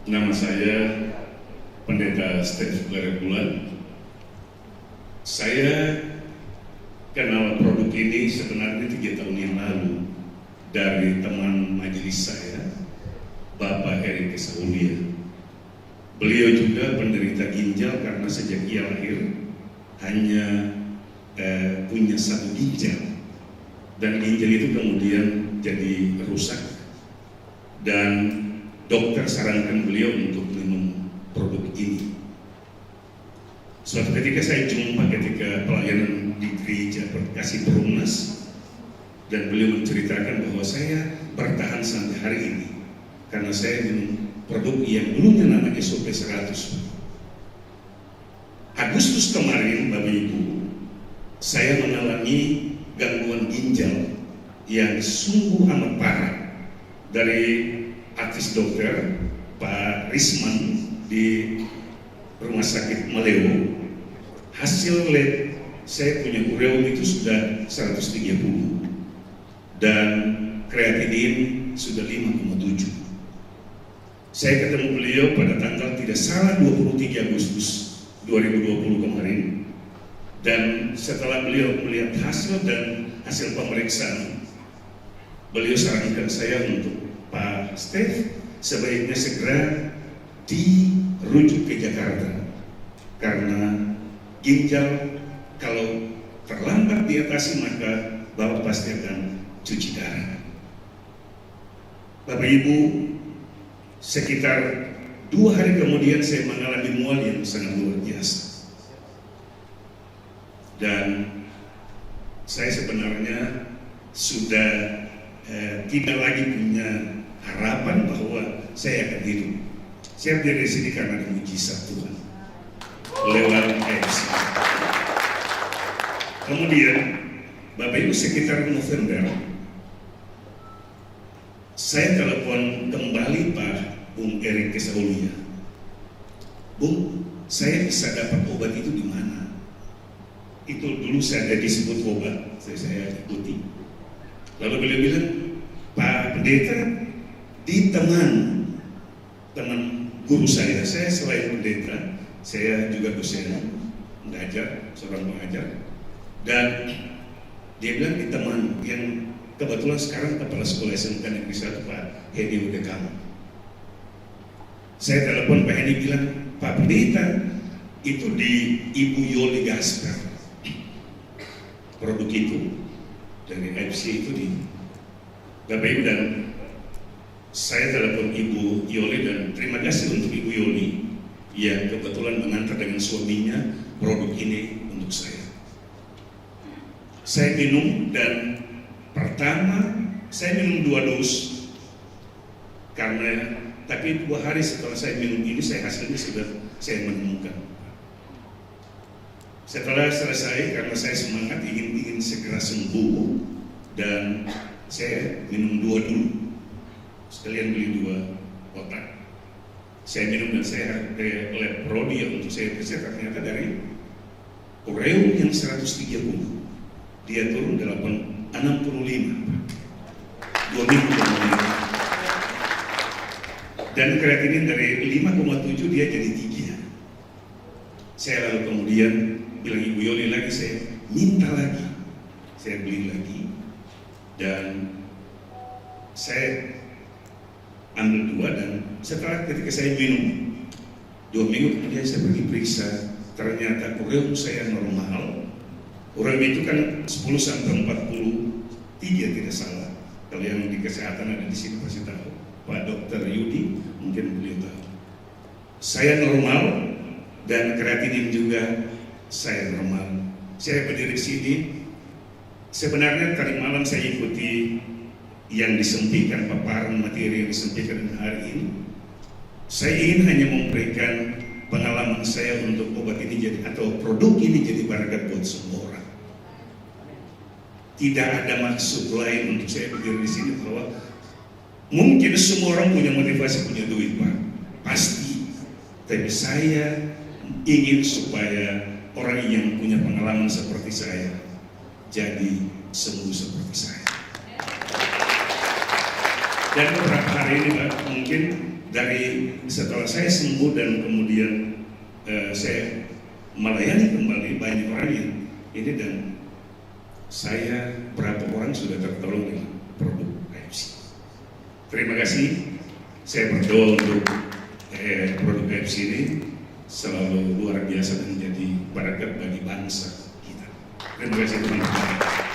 Nama saya Pendeta Steve Lerebulan. Saya kenal produk ini sebenarnya 3 tahun yang lalu dari teman majelis saya, Bapak Erik Kesaulia. Beliau juga penderita ginjal karena sejak ia lahir hanya punya 1 ginjal, dan ginjal itu kemudian jadi rusak, dan dokter sarankan beliau untuk minum produk ini. Suatu ketika saya jumpa ketika pelayanan di gereja Kasih Perumnas, dan beliau menceritakan bahwa saya bertahan sampai hari ini karena saya minum produk yang dulunya namanya SOP 100. Agustus kemarin, Bapak Ibu, saya mengalami gangguan ginjal yang sungguh amat parah dari artis dokter Pak Risman di Rumah Sakit Maleo. Hasil lab saya punya ureum itu sudah 130 dan kreatinin sudah 5,7. Saya ketemu beliau pada tanggal tidak salah 23 Agustus 2020 kemarin, dan setelah beliau melihat hasil dan hasil pemeriksaan, beliau sarankan saya untuk, Pak Steve, sebaiknya segera dirujuk ke Jakarta karena ginjal kalau terlambat diatasi maka Bapak pasti akan cuci darah. Bapak Ibu, sekitar 2 hari kemudian saya mengalami mual yang sangat luar biasa, dan saya sebenarnya sudah tidak lagi punya harapan bahwa saya akan hidup. Saya berdiri di sini karena mujizat Tuhan lewat AIDS. Kemudian, Bapak Ibu, sekitar November, saya telepon kembali Pak Bung Erik Kesaulia. Bung, saya bisa dapat obat itu di mana? Itu dulu saya ada disebut obat, saya ikuti. Lalu beliau bilang, Pak Pendeta, di teman guru saya selain pendeta, saya juga dosen mengajar, seorang pengajar, dan dia bilang di teman yang kebetulan sekarang kepala sekolah SMK Negeri 1, Pak Hedi Udekam. Saya telepon Pak Hedi bilang, Pak Pendeta, itu di Ibu Yoli Gasper, produk itu dari FC itu di Bapak Ibu, dan saya telepon Ibu Yoli dan terima kasih untuk Ibu Yoli yang kebetulan mengantar dengan suaminya produk ini untuk saya. Saya minum, dan pertama saya minum 2 dos tapi 2 hari setelah saya minum ini hasilnya sudah saya menemukan. Setelah selesai, karena saya semangat ingin segera sembuh, dan saya minum 2 dulu, sekalian beli 2 kotak. Saya minum dan saya ke lab prodi untuk saya periksa, ternyata dari ureum yang 130 dia turun 65 2 minggu kemudian, dan kreatinin dari 5,7 dia jadi 3. Saya lalu kemudian bilang Ibu Yoli lagi, saya minta lagi, saya beli lagi, dan saya ambil 2, dan setelah ketika saya minum 2 minggu kemudian saya pergi periksa, ternyata ureum saya normal. Ureum itu kan 10-43 tidak salah. Kalau yang di kesehatan ada di sini pasti tahu, Pak Dokter Yudi mungkin beliau tahu. Saya normal, dan kreatinin juga saya normal. Saya berdiri di sini. Sebenarnya tadi malam saya ikuti yang disampaikan, paparan materi yang disampaikan hari ini. Saya ingin hanya memberikan pengalaman saya untuk obat ini atau produk ini jadi berkat buat semua orang. Tidak ada maksud lain untuk saya berdiri di sini bahwa mungkin semua orang punya motivasi, punya duit, Pak, pasti. Tapi saya ingin supaya orang yang punya pengalaman seperti saya jadi sembuh seperti saya. Dan beberapa hari ini Pak, mungkin dari setelah saya sembuh dan kemudian saya melayani kembali banyak orang yang ini, dan saya berapa orang sudah tertolong dengan produk KFC. Terima kasih. Saya berdoa untuk produk KFC ini selalu luar biasa dan menjadi berkat bagi bangsa kita. Terima kasih teman-teman.